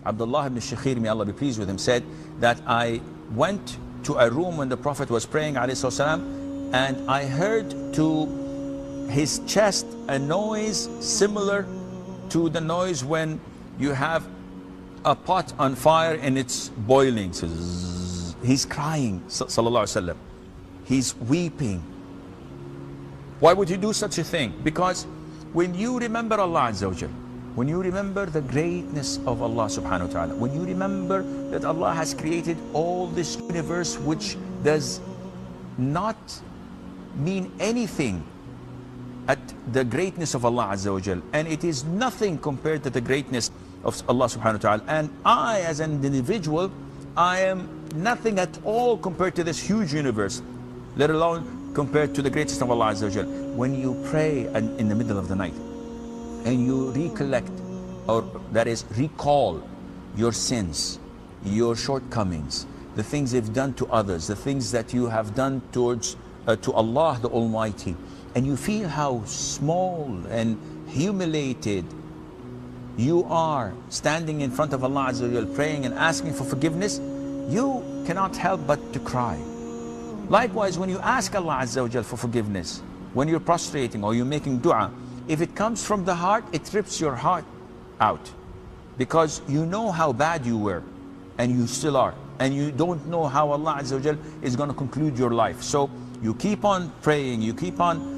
Abdullah ibn Sheikh, may Allah be pleased with him, said that I went to a room when the Prophet was praying, ﷺ, and I heard to his chest a noise similar to the noise when you have a pot on fire and it's boiling. So he's crying, sallallahu alaihi wasallam. He's weeping. Why would he do such a thing? Because when you remember Allah Azza wa Jal, when you remember the greatness of Allah subhanahu wa ta'ala, when you remember that Allah has created all this universe which does not mean anything at the greatness of Allah Azza wa Jal, and it is nothing compared to the greatness of Allah subhanahu wa ta'ala, and I as an individual, I am nothing at all compared to this huge universe, let alone compared to the greatest of Allah Azza wa Jal. When you pray in the middle of the night and you recollect, or that is recall your sins, your shortcomings, the things you've done to others, the things that you have done towards to Allah the Almighty, and you feel how small and humiliated you are standing in front of Allah Azza wa Jal, praying and asking for forgiveness, you cannot help but to cry. Likewise, when you ask Allah Azza wa Jal for forgiveness, when you're prostrating or you're making dua, if it comes from the heart, it rips your heart out, because you know how bad you were and you still are, and you don't know how Allah Azza wa Jal is going to conclude your life. So you keep on praying, you keep on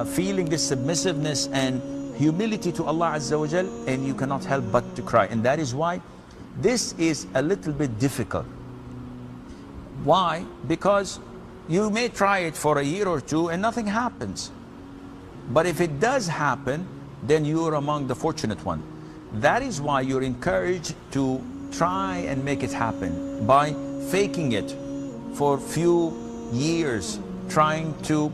feeling this submissiveness and humility to Allah Azza wa Jal, and you cannot help but to cry. And that is why this is a little bit difficult. Why? Because you may try it for a year or two and nothing happens. But if it does happen, then you're among the fortunate one. That is why you're encouraged to try and make it happen by faking it for a few years, trying to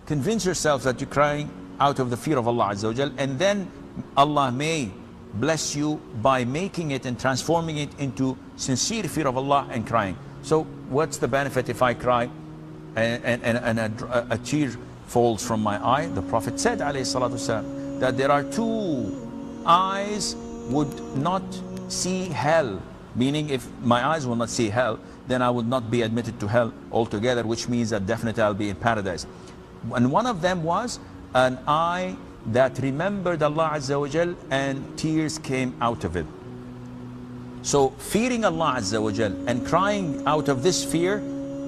convince yourself that you're crying out of the fear of Allah Azza wa Jal, and then Allah may bless you by making it and transforming it into sincere fear of Allah and crying. So what's the benefit if I cry and a tear falls from my eye? The Prophet said, alayhi salatu wasalam, that there are two eyes would not see hell, meaning if my eyes will not see hell, then I would not be admitted to hell altogether, which means that definitely I'll be in paradise. And one of them was an eye that remembered Allah Azza wa Jal and tears came out of it. So fearing Allah Azza wa Jal and crying out of this fear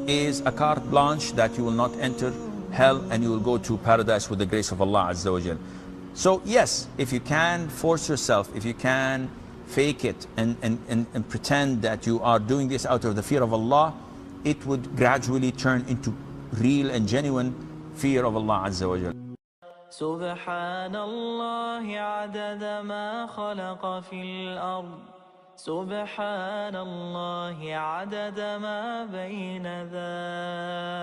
is a carte blanche that you will not enter hell and you will go to paradise with the grace of Allah Azza wa Jal. So yes, if you can force yourself, if you can fake it and pretend that you are doing this out of the fear of Allah, it would gradually turn into real and genuine fear of Allah Azza wa Jal. سبحان الله عدد ما خلق في الأرض سبحان الله عدد ما بين ذلك